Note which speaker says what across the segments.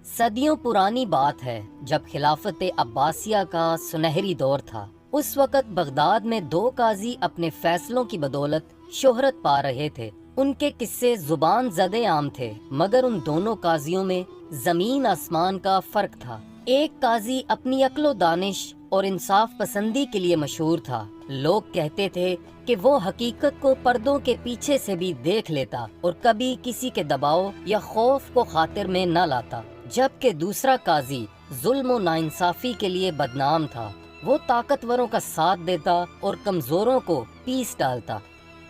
Speaker 1: صدیوں پرانی بات ہے جب خلافت عباسیہ کا سنہری دور تھا۔ اس وقت بغداد میں دو قاضی اپنے فیصلوں کی بدولت شہرت پا رہے تھے۔ ان کے قصے زبان زدے عام تھے، مگر ان دونوں قاضیوں میں زمین آسمان کا فرق تھا۔ ایک قاضی اپنی عقل و دانش اور انصاف پسندی کے لیے مشہور تھا۔ لوگ کہتے تھے کہ وہ حقیقت کو پردوں کے پیچھے سے بھی دیکھ لیتا اور کبھی کسی کے دباؤ یا خوف کو خاطر میں نہ لاتا، جبکہ دوسرا قاضی ظلم و ناانصافی کے لیے بدنام تھا۔ وہ طاقتوروں کا ساتھ دیتا اور کمزوروں کو پیس ڈالتا۔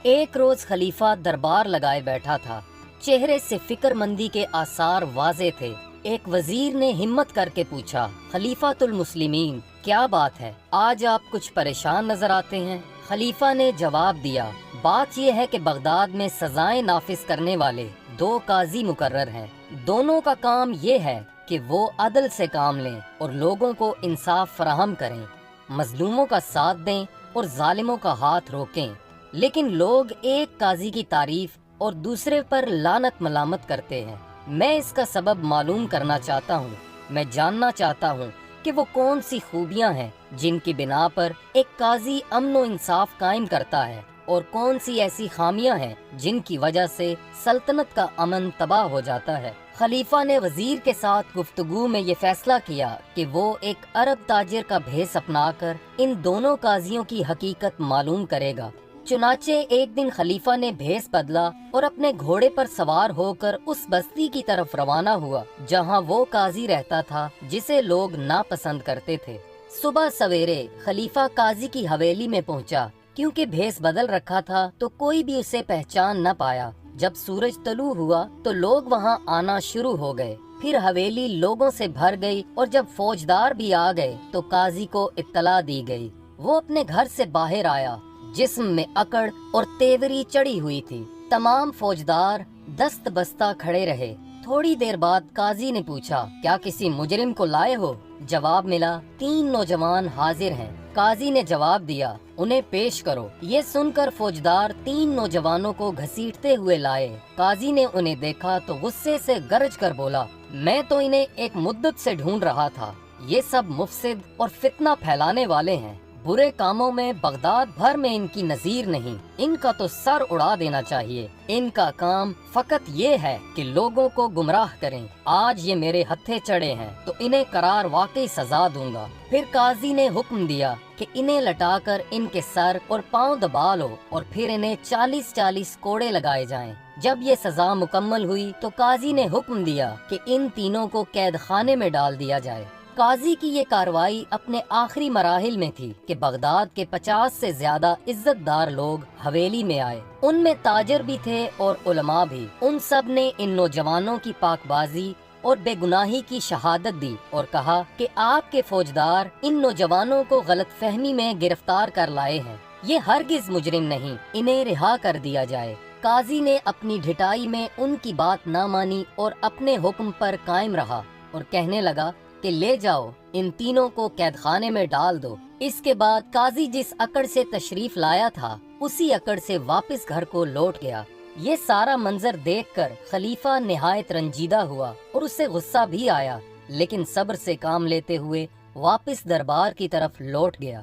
Speaker 1: ایک روز خلیفہ دربار لگائے بیٹھا تھا، چہرے سے فکر مندی کے آثار واضح تھے۔ ایک وزیر نے ہمت کر کے پوچھا، خلیفۃ المسلمین، کیا بات ہے؟ آج آپ کچھ پریشان نظر آتے ہیں۔ خلیفہ نے جواب دیا، بات یہ ہے کہ بغداد میں سزائیں نافذ کرنے والے دو قاضی مقرر ہیں۔ دونوں کا کام یہ ہے کہ وہ عدل سے کام لیں اور لوگوں کو انصاف فراہم کریں، مظلوموں کا ساتھ دیں اور ظالموں کا ہاتھ روکیں۔ لیکن لوگ ایک قاضی کی تعریف اور دوسرے پر لعنت ملامت کرتے ہیں۔ میں اس کا سبب معلوم کرنا چاہتا ہوں۔ میں جاننا چاہتا ہوں کہ وہ کون سی خوبیاں ہیں جن کی بنا پر ایک قاضی امن و انصاف قائم کرتا ہے، اور کون سی ایسی خامیاں ہیں جن کی وجہ سے سلطنت کا امن تباہ ہو جاتا ہے۔ خلیفہ نے وزیر کے ساتھ گفتگو میں یہ فیصلہ کیا کہ وہ ایک عرب تاجر کا بھیس اپنا کر ان دونوں قاضیوں کی حقیقت معلوم کرے گا۔ چنانچہ ایک دن خلیفہ نے بھیس بدلا اور اپنے گھوڑے پر سوار ہو کر اس بستی کی طرف روانہ ہوا جہاں وہ قاضی رہتا تھا جسے لوگ ناپسند کرتے تھے۔ صبح سویرے خلیفہ قاضی کی حویلی میں پہنچا۔ کیونکہ بھیس بدل رکھا تھا تو کوئی بھی اسے پہچان نہ پایا۔ جب سورج طلوع ہوا تو لوگ وہاں آنا شروع ہو گئے۔ پھر حویلی لوگوں سے بھر گئی اور جب فوجدار بھی آ گئے تو قاضی کو اطلاع دی گئی۔ وہ اپنے گھر سے باہر آیا، جسم میں اکڑ اور تیوری چڑھی ہوئی تھی۔ تمام فوجدار دست بستہ کھڑے رہے۔ تھوڑی دیر بعد قاضی نے پوچھا، کیا کسی مجرم کو لائے ہو؟ جواب ملا، 3 نوجوان حاضر ہیں۔ قاضی نے جواب دیا، انہیں پیش کرو۔ یہ سن کر فوجدار 3 نوجوانوں کو گھسیٹتے ہوئے لائے۔ قاضی نے انہیں دیکھا تو غصے سے گرج کر بولا، میں تو انہیں ایک مدت سے ڈھونڈ رہا تھا۔ یہ سب مفسد اور فتنہ پھیلانے والے ہیں۔ برے کاموں میں بغداد بھر میں ان کی نظیر نہیں۔ ان کا تو سر اڑا دینا چاہیے۔ ان کا کام فقط یہ ہے کہ لوگوں کو گمراہ کریں۔ آج یہ میرے ہتھے چڑھے ہیں تو انہیں قرار واقعی سزا دوں گا۔ پھر قاضی نے حکم دیا کہ انہیں لٹا کر ان کے سر اور پاؤں دبا لو اور پھر انہیں 40 کوڑے لگائے جائیں۔ جب یہ سزا مکمل ہوئی تو قاضی نے حکم دیا کہ ان تینوں کو قید خانے میں ڈال دیا جائے۔ قاضی کی یہ کارروائی اپنے آخری مراحل میں تھی کہ بغداد کے 50 سے زیادہ عزت دار لوگ حویلی میں آئے۔ ان میں تاجر بھی تھے اور علماء بھی۔ ان سب نے ان نوجوانوں کی پاک بازی اور بے گناہی کی شہادت دی اور کہا کہ آپ کے فوجدار ان نوجوانوں کو غلط فہمی میں گرفتار کر لائے ہیں۔ یہ ہرگز مجرم نہیں، انہیں رہا کر دیا جائے۔ قاضی نے اپنی ڈھٹائی میں ان کی بات نہ مانی اور اپنے حکم پر قائم رہا اور کہنے لگا کہ لے جاؤ، ان تینوں کو قید خانے میں ڈال دو۔ اس کے بعد قاضی جس اکڑ سے تشریف لایا تھا اسی اکڑ سے واپس گھر کو لوٹ گیا۔ یہ سارا منظر دیکھ کر خلیفہ نہایت رنجیدہ ہوا اور اسے غصہ بھی آیا، لیکن صبر سے کام لیتے ہوئے واپس دربار کی طرف لوٹ گیا۔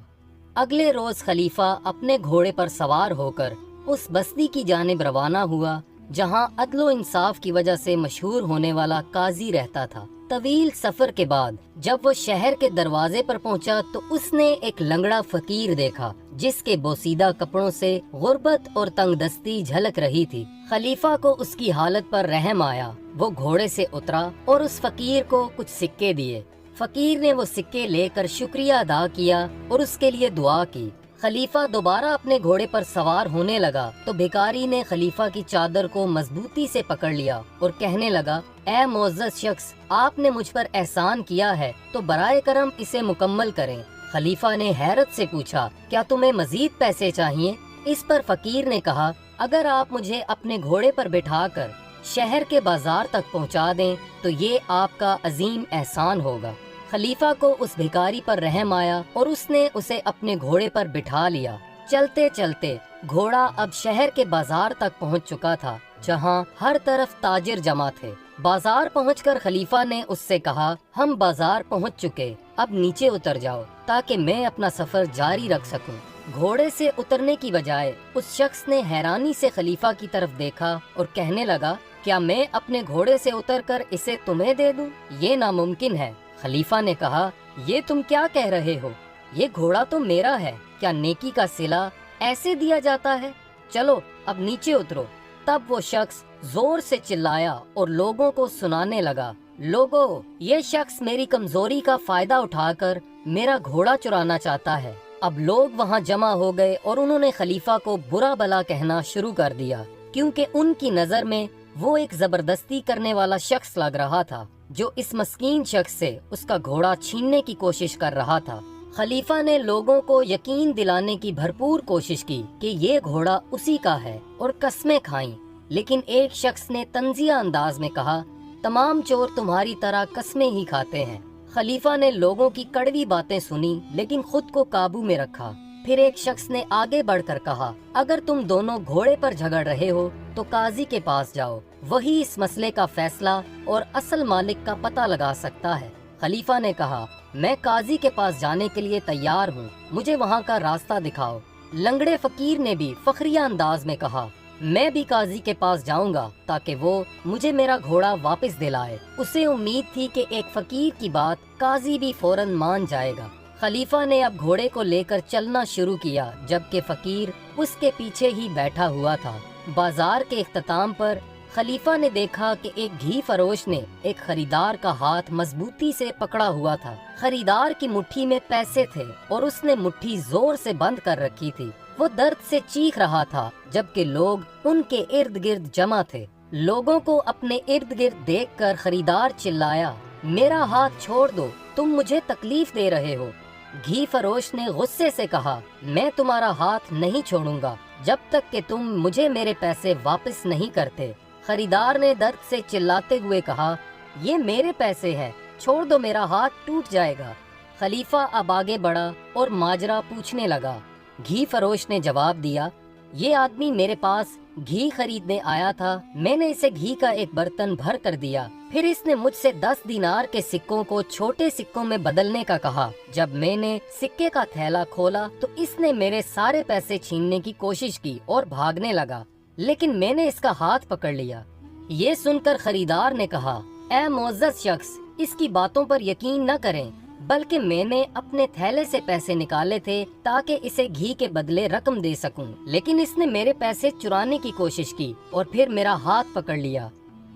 Speaker 1: اگلے روز خلیفہ اپنے گھوڑے پر سوار ہو کر اس بستی کی جانب روانہ ہوا جہاں عدل و انصاف کی وجہ سے مشہور ہونے والا قاضی رہتا تھا۔ طویل سفر کے بعد جب وہ شہر کے دروازے پر پہنچا تو اس نے ایک لنگڑا فقیر دیکھا جس کے بوسیدہ کپڑوں سے غربت اور تنگ دستی جھلک رہی تھی۔ خلیفہ کو اس کی حالت پر رحم آیا۔ وہ گھوڑے سے اترا اور اس فقیر کو کچھ سکے دیے۔ فقیر نے وہ سکے لے کر شکریہ ادا کیا اور اس کے لیے دعا کی۔ خلیفہ دوبارہ اپنے گھوڑے پر سوار ہونے لگا تو بھکاری نے خلیفہ کی چادر کو مضبوطی سے پکڑ لیا اور کہنے لگا، اے معزز شخص، آپ نے مجھ پر احسان کیا ہے تو برائے کرم اسے مکمل کریں۔ خلیفہ نے حیرت سے پوچھا، کیا تمہیں مزید پیسے چاہیے؟ اس پر فقیر نے کہا، اگر آپ مجھے اپنے گھوڑے پر بٹھا کر شہر کے بازار تک پہنچا دیں تو یہ آپ کا عظیم احسان ہوگا۔ خلیفہ کو اس بھکاری پر رحم آیا اور اس نے اسے اپنے گھوڑے پر بٹھا لیا۔ چلتے چلتے گھوڑا اب شہر کے بازار تک پہنچ چکا تھا۔ جہاں ہر طرف تاجر جمع تھے۔ بازار پہنچ کر خلیفہ نے اس سے کہا، ہم بازار پہنچ چکے، اب نیچے اتر جاؤ تاکہ میں اپنا سفر جاری رکھ سکوں۔ گھوڑے سے اترنے کی بجائے اس شخص نے حیرانی سے خلیفہ کی طرف دیکھا اور کہنے لگا، کیا میں اپنے گھوڑے سے اتر کر اسے تمہیں دے دوں؟ یہ ناممکن ہے۔ خلیفہ نے کہا، یہ تم کیا کہہ رہے ہو؟ یہ گھوڑا تو میرا ہے، کیا نیکی کا صلہ ایسے دیا جاتا ہے؟ چلو اب نیچے اترو۔ تب وہ شخص زور سے چلایا اور لوگوں کو سنانے لگا، لوگو، یہ شخص میری کمزوری کا فائدہ اٹھا کر میرا گھوڑا چرانا چاہتا ہے۔ اب لوگ وہاں جمع ہو گئے اور انہوں نے خلیفہ کو برا بھلا کہنا شروع کر دیا، کیونکہ ان کی نظر میں وہ ایک زبردستی کرنے والا شخص لگ رہا تھا جو اس مسکین شخص سے اس کا گھوڑا چھیننے کی کوشش کر رہا تھا۔ خلیفہ نے لوگوں کو یقین دلانے کی بھرپور کوشش کی کہ یہ گھوڑا اسی کا ہے اور قسمیں کھائیں، لیکن ایک شخص نے طنزیہ انداز میں کہا، تمام چور تمہاری طرح قسمیں ہی کھاتے ہیں۔ خلیفہ نے لوگوں کی کڑوی باتیں سنی لیکن خود کو قابو میں رکھا۔ پھر ایک شخص نے آگے بڑھ کر کہا، اگر تم دونوں گھوڑے پر جھگڑ رہے ہو تو قاضی کے پاس جاؤ، وہی اس مسئلے کا فیصلہ اور اصل مالک کا پتہ لگا سکتا ہے۔ خلیفہ نے کہا، میں قاضی کے پاس جانے کے لیے تیار ہوں، مجھے وہاں کا راستہ دکھاؤ۔ لنگڑے فقیر نے بھی فخریہ انداز میں کہا، میں بھی قاضی کے پاس جاؤں گا تاکہ وہ مجھے میرا گھوڑا واپس دلائے۔ اسے امید تھی کہ ایک فقیر کی بات قاضی بھی فوراً مان جائے گا۔ خلیفہ نے اب گھوڑے کو لے کر چلنا شروع کیا جبکہ فقیر اس کے پیچھے ہی بیٹھا ہوا تھا۔ بازار کے اختتام پر خلیفہ نے دیکھا کہ ایک گھی فروش نے ایک خریدار کا ہاتھ مضبوطی سے پکڑا ہوا تھا۔ خریدار کی مٹھی میں پیسے تھے اور اس نے مٹھی زور سے بند کر رکھی تھی۔ وہ درد سے چیخ رہا تھا جبکہ لوگ ان کے ارد گرد جمع تھے۔ لوگوں کو اپنے ارد گرد دیکھ کر خریدار چلایا، میرا ہاتھ چھوڑ دو، تم مجھے تکلیف دے رہے ہو۔ گھی فروش نے غصے سے کہا، میں تمہارا ہاتھ نہیں چھوڑوں گا جب تک کہ تم مجھے میرے پیسے واپس نہیں کرتے۔ خریدار نے درد سے چلاتے ہوئے کہا، یہ میرے پیسے ہیں، چھوڑ دو، میرا ہاتھ ٹوٹ جائے گا۔ خلیفہ اب آگے بڑھا اور ماجرا پوچھنے لگا۔ گھی فروش نے جواب دیا، یہ آدمی میرے پاس گھی خریدنے آیا تھا، میں نے اسے گھی کا ایک برتن بھر کر دیا، پھر اس نے مجھ سے 10 دینار کے سکوں کو چھوٹے سکوں میں بدلنے کا کہا۔ جب میں نے سکے کا تھیلا کھولا تو اس نے میرے سارے پیسے چھیننے کی کوشش کی اور بھاگنے لگا، لیکن میں نے اس کا ہاتھ پکڑ لیا۔ یہ سن کر خریدار نے کہا، اے معزز شخص، اس کی باتوں پر یقین نہ کریں، بلکہ میں نے اپنے تھیلے سے پیسے نکالے تھے تاکہ اسے گھی کے بدلے رقم دے سکوں، لیکن اس نے میرے پیسے چرانے کی کوشش کی اور پھر میرا ہاتھ پکڑ لیا۔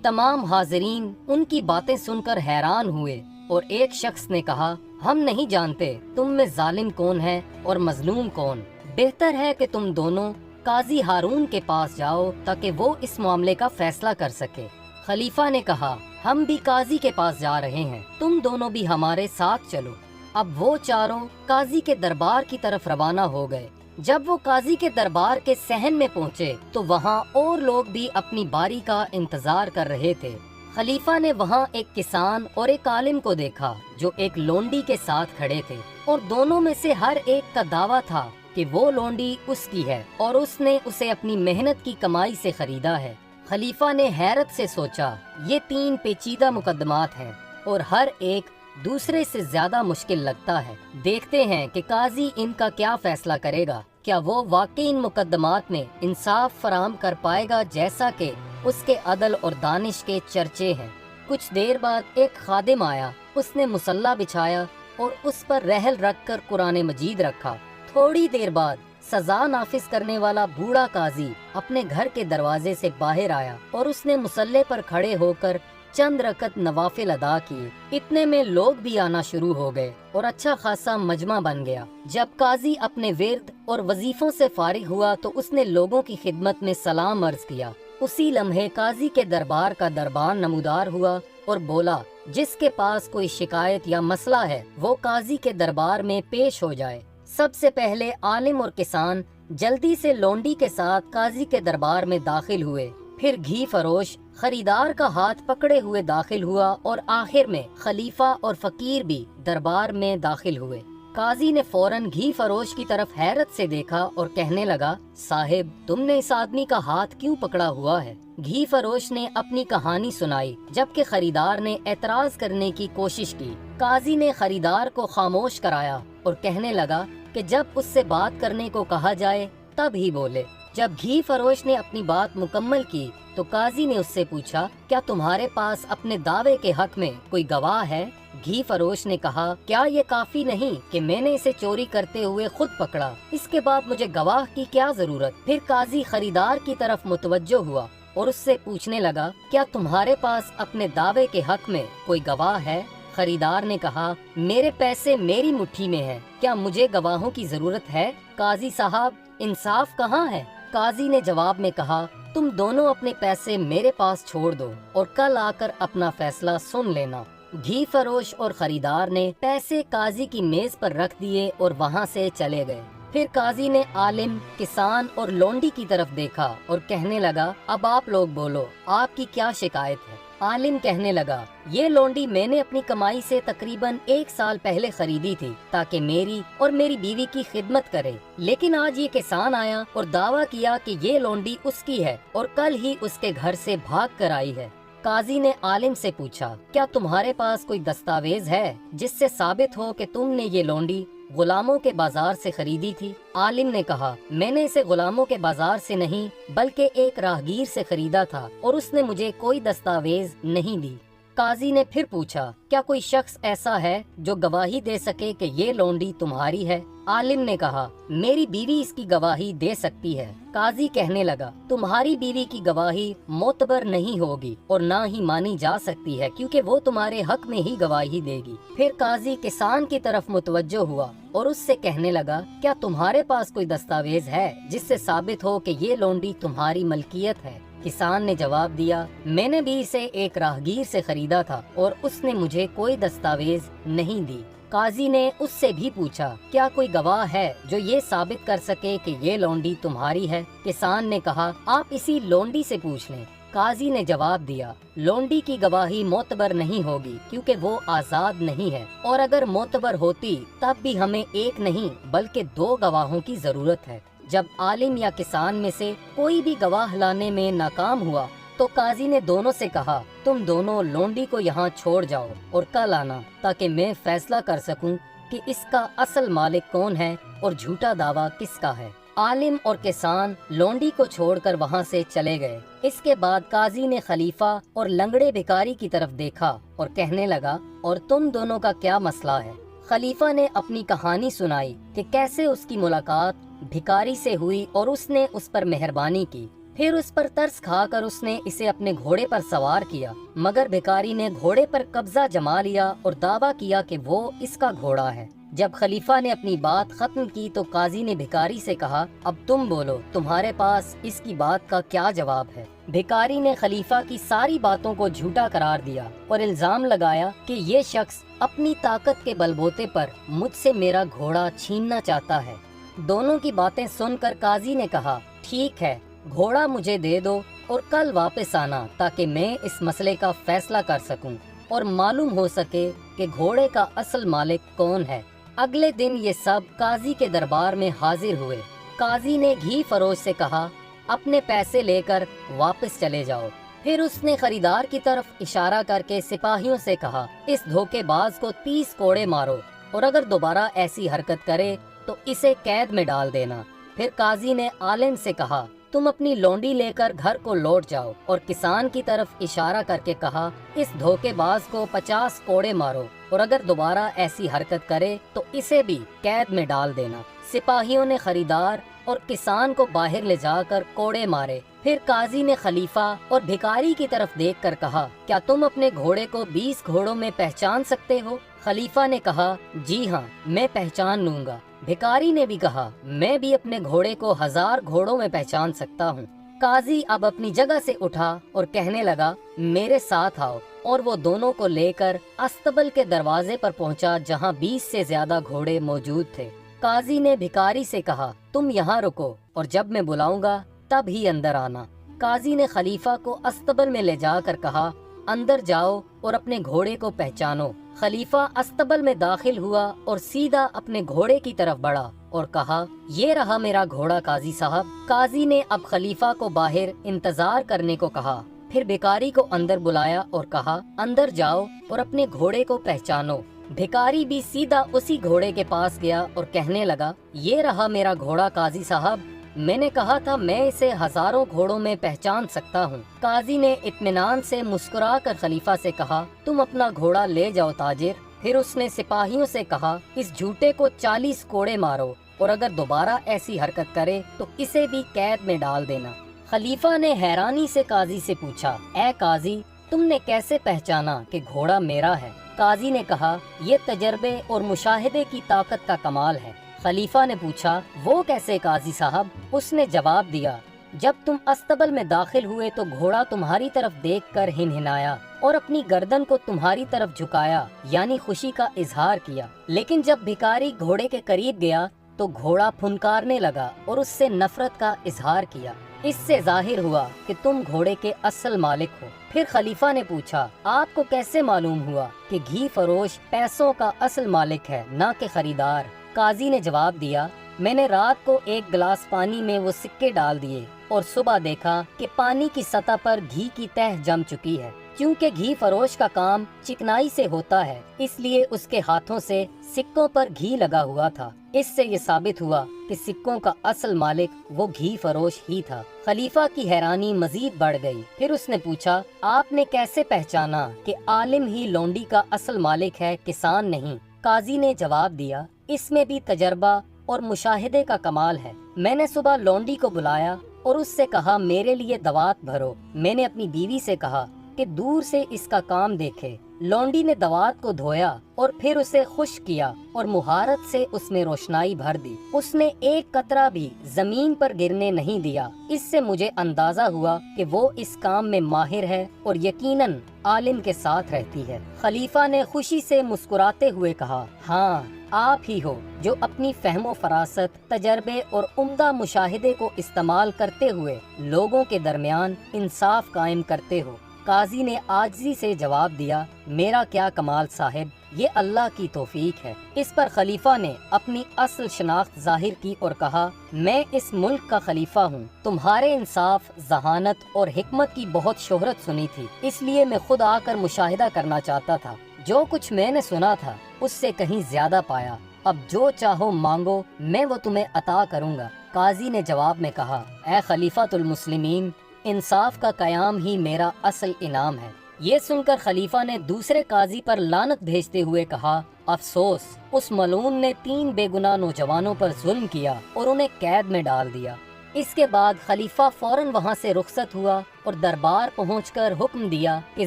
Speaker 1: تمام حاضرین ان کی باتیں سن کر حیران ہوئے اور ایک شخص نے کہا، ہم نہیں جانتے تم میں ظالم کون ہے اور مظلوم کون، بہتر ہے کہ تم دونوں قاضی ہارون کے پاس جاؤ تاکہ وہ اس معاملے کا فیصلہ کر سکے۔ خلیفہ نے کہا، ہم بھی قاضی کے پاس جا رہے ہیں، تم دونوں بھی ہمارے ساتھ چلو۔ اب وہ چاروں قاضی کے دربار کی طرف روانہ ہو گئے۔ جب وہ قاضی کے دربار کے صحن میں پہنچے تو وہاں اور لوگ بھی اپنی باری کا انتظار کر رہے تھے۔ خلیفہ نے وہاں ایک کسان اور ایک عالم کو دیکھا جو ایک لونڈی کے ساتھ کھڑے تھے، اور دونوں میں سے ہر ایک کا دعویٰ تھا کہ وہ لونڈی اس کی ہے اور اس نے اسے اپنی محنت کی کمائی سے خریدا ہے۔ خلیفہ نے حیرت سے سوچا، یہ 3 پیچیدہ مقدمات ہیں اور ہر ایک دوسرے سے زیادہ مشکل لگتا ہے۔ دیکھتے ہیں کہ قاضی ان کا کیا فیصلہ کرے گا، کیا وہ واقعی ان مقدمات میں انصاف فراہم کر پائے گا جیسا کہ اس کے عدل اور دانش کے چرچے ہیں۔ کچھ دیر بعد ایک خادم آیا، اس نے مصلی بچھایا اور اس پر رحل رکھ کر قرآن مجید رکھا۔ تھوڑی دیر بعد سزا نافذ کرنے والا بوڑھا قاضی اپنے گھر کے دروازے سے باہر آیا اور اس نے مصلی پر کھڑے ہو کر چند رکعت نوافل ادا کیے۔ اتنے میں لوگ بھی آنا شروع ہو گئے اور اچھا خاصا مجمع بن گیا۔ جب قاضی اپنے ورد اور وظیفوں سے فارغ ہوا تو اس نے لوگوں کی خدمت میں سلام عرض کیا۔ اسی لمحے قاضی کے دربار کا دربان نمودار ہوا اور بولا، جس کے پاس کوئی شکایت یا مسئلہ ہے وہ قاضی کے دربار میں پیش ہو جائے۔ سب سے پہلے عالم اور کسان جلدی سے لونڈی کے ساتھ قاضی کے دربار میں داخل ہوئے، پھر گھی فروش خریدار کا ہاتھ پکڑے ہوئے داخل ہوا اور آخر میں خلیفہ اور فقیر بھی دربار میں داخل ہوئے۔ قاضی نے فوراً گھی فروش کی طرف حیرت سے دیکھا اور کہنے لگا، صاحب تم نے اس آدمی کا ہاتھ کیوں پکڑا ہوا ہے؟ گھی فروش نے اپنی کہانی سنائی، جبکہ خریدار نے اعتراض کرنے کی کوشش کی۔ قاضی نے خریدار کو خاموش کرایا اور کہنے لگا کہ جب اس سے بات کرنے کو کہا جائے تب ہی بولے۔ جب گھی فروش نے اپنی بات مکمل کی تو قاضی نے اس سے پوچھا، کیا تمہارے پاس اپنے دعوے کے حق میں کوئی گواہ ہے؟ گھی فروش نے کہا، کیا یہ کافی نہیں کہ میں نے اسے چوری کرتے ہوئے خود پکڑا؟ اس کے بعد مجھے گواہ کی کیا ضرورت؟ پھر قاضی خریدار کی طرف متوجہ ہوا اور اس سے پوچھنے لگا، کیا تمہارے پاس اپنے دعوے کے حق میں کوئی گواہ ہے؟ خریدار نے کہا، میرے پیسے میری مٹھی میں ہیں، کیا مجھے گواہوں کی ضرورت ہے؟ قاضی صاحب انصاف کہاں ہے؟ قاضی نے جواب میں کہا، تم دونوں اپنے پیسے میرے پاس چھوڑ دو اور کل آ کر اپنا فیصلہ سن لینا۔ گھی فروش اور خریدار نے پیسے قاضی کی میز پر رکھ دیے اور وہاں سے چلے گئے۔ پھر قاضی نے عالم، کسان اور لونڈی کی طرف دیکھا اور کہنے لگا، اب آپ لوگ بولو، آپ کی کیا شکایت ہے؟ عالم کہنے لگا، یہ لونڈی میں نے اپنی کمائی سے تقریباً 1 سال پہلے خریدی تھی تاکہ میری اور میری بیوی کی خدمت کرے، لیکن آج یہ کسان آیا اور دعویٰ کیا کہ یہ لونڈی اس کی ہے اور کل ہی اس کے گھر سے بھاگ کر آئی ہے۔ قاضی نے عالم سے پوچھا، کیا تمہارے پاس کوئی دستاویز ہے جس سے ثابت ہو کہ تم نے یہ لونڈی غلاموں کے بازار سے خریدی تھی؟ عالم نے کہا، میں نے اسے غلاموں کے بازار سے نہیں بلکہ ایک راہگیر سے خریدا تھا اور اس نے مجھے کوئی دستاویز نہیں دی۔ قاضی نے پھر پوچھا، کیا کوئی شخص ایسا ہے جو گواہی دے سکے کہ یہ لونڈی تمہاری ہے؟ عالم نے کہا، میری بیوی اس کی گواہی دے سکتی ہے۔ قاضی کہنے لگا، تمہاری بیوی کی گواہی معتبر نہیں ہوگی اور نہ ہی مانی جا سکتی ہے کیونکہ وہ تمہارے حق میں ہی گواہی دے گی۔ پھر قاضی کسان کی طرف متوجہ ہوا اور اس سے کہنے لگا، کیا تمہارے پاس کوئی دستاویز ہے جس سے ثابت ہو کہ یہ لونڈی تمہاری ملکیت ہے؟ کسان نے جواب دیا، میں نے بھی اسے ایک راہگیر سے خریدا تھا اور اس نے مجھے کوئی دستاویز نہیں دی۔ قاضی نے اس سے بھی پوچھا، کیا کوئی گواہ ہے جو یہ ثابت کر سکے کہ یہ لونڈی تمہاری ہے؟ کسان نے کہا، آپ اسی لونڈی سے پوچھ لیں۔ قاضی نے جواب دیا، لونڈی کی گواہی معتبر نہیں ہوگی کیونکہ وہ آزاد نہیں ہے، اور اگر معتبر ہوتی تب بھی ہمیں ایک نہیں بلکہ 2 گواہوں کی ضرورت ہے۔ جب عالم یا کسان میں سے کوئی بھی گواہ لانے میں ناکام ہوا تو قاضی نے دونوں سے کہا، تم دونوں لونڈی کو یہاں چھوڑ جاؤ اور کل آنا تاکہ میں فیصلہ کر سکوں کہ اس کا اصل مالک کون ہے اور جھوٹا دعویٰ کس کا ہے۔ عالم اور کسان لونڈی کو چھوڑ کر وہاں سے چلے گئے۔ اس کے بعد قاضی نے خلیفہ اور لنگڑے بھکاری کی طرف دیکھا اور کہنے لگا، اور تم دونوں کا کیا مسئلہ ہے؟ خلیفہ نے اپنی کہانی سنائی کہ کیسے اس کی ملاقات بھکاری سے ہوئی اور اس نے اس پر مہربانی کی۔ پھر اس پر ترس کھا کر اس نے اسے اپنے گھوڑے پر سوار کیا، مگر بھکاری نے گھوڑے پر قبضہ جما لیا اور دعویٰ کیا کہ وہ اس کا گھوڑا ہے۔ جب خلیفہ نے اپنی بات ختم کی تو قاضی نے بھکاری سے کہا، اب تم بولو، تمہارے پاس اس کی بات کا کیا جواب ہے؟ بھکاری نے خلیفہ کی ساری باتوں کو جھوٹا قرار دیا اور الزام لگایا کہ یہ شخص اپنی طاقت کے بلبوتے پر مجھ سے میرا گھوڑا چھیننا چاہتا ہے۔ دونوں کی باتیں سن کر قاضی نے کہا، ٹھیک ہے، گھوڑا مجھے دے دو اور کل واپس آنا تاکہ میں اس مسئلے کا فیصلہ کر سکوں اور معلوم ہو سکے کہ گھوڑے کا اصل مالک کون ہے۔ اگلے دن یہ سب قاضی کے دربار میں حاضر ہوئے۔ قاضی نے گھی فروش سے کہا، اپنے پیسے لے کر واپس چلے جاؤ۔ پھر اس نے خریدار کی طرف اشارہ کر کے سپاہیوں سے کہا، اس دھوکے باز کو 30 کوڑے مارو اور اگر دوبارہ ایسی حرکت کرے تو اسے قید میں ڈال دینا۔ پھر قاضی نے عالم سے کہا، تم اپنی لونڈی لے کر گھر کو لوٹ جاؤ، اور کسان کی طرف اشارہ کر کے کہا، اس دھوکے باز کو 50 کوڑے مارو اور اگر دوبارہ ایسی حرکت کرے تو اسے بھی قید میں ڈال دینا۔ سپاہیوں نے خریدار اور کسان کو باہر لے جا کر کوڑے مارے۔ پھر قاضی نے خلیفہ اور بھکاری کی طرف دیکھ کر کہا، کیا تم اپنے گھوڑے کو 20 گھوڑوں میں پہچان سکتے ہو؟ خلیفہ نے کہا، جی ہاں، میں پہچان لوں گا۔ بھکاری نے بھی کہا، میں بھی اپنے گھوڑے کو 1000 گھوڑوں میں پہچان سکتا ہوں۔ قاضی اب اپنی جگہ سے اٹھا اور کہنے لگا، میرے ساتھ آؤ، اور وہ دونوں کو لے کر استبل کے دروازے پر پہنچا جہاں 20 سے زیادہ گھوڑے موجود تھے۔ قاضی نے بھکاری سے کہا، تم یہاں رکو اور جب میں بلاؤں گا تب ہی اندر آنا۔ قاضی نے خلیفہ کو استبل میں لے جا کر کہا، اندر جاؤ اور اپنے گھوڑے کو پہچانو۔ خلیفہ استبل میں داخل ہوا اور سیدھا اپنے گھوڑے کی طرف بڑھا اور کہا، یہ رہا میرا گھوڑا قاضی صاحب۔ قاضی نے اب خلیفہ کو باہر انتظار کرنے کو کہا، پھر بھکاری کو اندر بلایا اور کہا، اندر جاؤ اور اپنے گھوڑے کو پہچانو۔ بھکاری بھی سیدھا اسی گھوڑے کے پاس گیا اور کہنے لگا، یہ رہا میرا گھوڑا قاضی صاحب، میں نے کہا تھا میں اسے ہزاروں گھوڑوں میں پہچان سکتا ہوں۔ قاضی نے اطمینان سے مسکرا کر خلیفہ سے کہا، تم اپنا گھوڑا لے جاؤ تاجر۔ پھر اس نے سپاہیوں سے کہا، اس جھوٹے کو 40 کوڑے مارو اور اگر دوبارہ ایسی حرکت کرے تو اسے بھی قید میں ڈال دینا۔ خلیفہ نے حیرانی سے قاضی سے پوچھا، اے قاضی، تم نے کیسے پہچانا کہ گھوڑا میرا ہے؟ قاضی نے کہا، یہ تجربے اور مشاہدے کی طاقت کا کمال ہے۔ خلیفہ نے پوچھا، وہ کیسے قاضی صاحب؟ اس نے جواب دیا، جب تم استبل میں داخل ہوئے تو گھوڑا تمہاری طرف دیکھ کر ہنہنایا اور اپنی گردن کو تمہاری طرف جھکایا، یعنی خوشی کا اظہار کیا۔ لیکن جب بھکاری گھوڑے کے قریب گیا تو گھوڑا پھنکارنے لگا اور اس سے نفرت کا اظہار کیا۔ اس سے ظاہر ہوا کہ تم گھوڑے کے اصل مالک ہو۔ پھر خلیفہ نے پوچھا، آپ کو کیسے معلوم ہوا کہ گھی فروش پیسوں کا اصل مالک ہے نہ کہ خریدار؟ قاضی نے جواب دیا، میں نے رات کو ایک گلاس پانی میں وہ سکے ڈال دیے اور صبح دیکھا کہ پانی کی سطح پر گھی کی تہ جم چکی ہے۔ کیونکہ گھی فروش کا کام چکنائی سے ہوتا ہے، اس لیے اس کے ہاتھوں سے سکوں پر گھی لگا ہوا تھا۔ اس سے یہ ثابت ہوا کہ سکوں کا اصل مالک وہ گھی فروش ہی تھا۔ خلیفہ کی حیرانی مزید بڑھ گئی۔ پھر اس نے پوچھا، آپ نے کیسے پہچانا کہ عالم ہی لونڈی کا اصل مالک ہے، کسان نہیں؟ قاضی نے جواب دیا، اس میں بھی تجربہ اور مشاہدے کا کمال ہے۔ میں نے صبح لونڈی کو بلایا اور اس سے کہا، میرے لیے دوات بھرو۔ میں نے اپنی بیوی سے کہا کہ دور سے اس کا کام دیکھے۔ لونڈی نے دوات کو دھویا اور پھر اسے خشک کیا اور مہارت سے اس میں روشنائی بھر دی۔ اس نے ایک قطرہ بھی زمین پر گرنے نہیں دیا۔ اس سے مجھے اندازہ ہوا کہ وہ اس کام میں ماہر ہے اور یقیناً عالم کے ساتھ رہتی ہے۔ خلیفہ نے خوشی سے مسکراتے ہوئے کہا، ہاں، آپ ہی ہو جو اپنی فہم و فراست، تجربے اور عمدہ مشاہدے کو استعمال کرتے ہوئے لوگوں کے درمیان انصاف قائم کرتے ہو۔ قاضی نے عاجزی سے جواب دیا، میرا کیا کمال صاحب، یہ اللہ کی توفیق ہے۔ اس پر خلیفہ نے اپنی اصل شناخت ظاہر کی اور کہا، میں اس ملک کا خلیفہ ہوں۔ تمہارے انصاف، ذہانت اور حکمت کی بہت شہرت سنی تھی، اس لیے میں خود آ کر مشاہدہ کرنا چاہتا تھا۔ جو کچھ میں نے سنا تھا اس سے کہیں زیادہ پایا۔ اب جو چاہو مانگو، میں وہ تمہیں عطا کروں گا۔ قاضی نے جواب میں کہا، اے خلیفۃ المسلمین، انصاف کا قیام ہی میرا اصل انعام ہے۔ یہ سن کر خلیفہ نے دوسرے قاضی پر لعنت بھیجتے ہوئے کہا، افسوس، اس ملعون نے 3 بے گناہ نوجوانوں پر ظلم کیا اور انہیں قید میں ڈال دیا۔ اس کے بعد خلیفہ فوراً وہاں سے رخصت ہوا اور دربار پہنچ کر حکم دیا کہ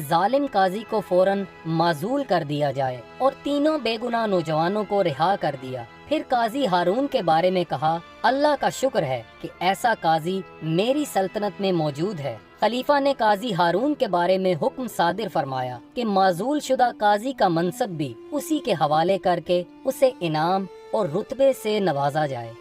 Speaker 1: ظالم قاضی کو فوراً معزول کر دیا جائے اور تینوں بے گناہ نوجوانوں کو رہا کر دیا۔ پھر قاضی ہارون کے بارے میں کہا، اللہ کا شکر ہے کہ ایسا قاضی میری سلطنت میں موجود ہے۔ خلیفہ نے قاضی ہارون کے بارے میں حکم صادر فرمایا کہ معزول شدہ قاضی کا منصب بھی اسی کے حوالے کر کے اسے انعام اور رتبے سے نوازا جائے۔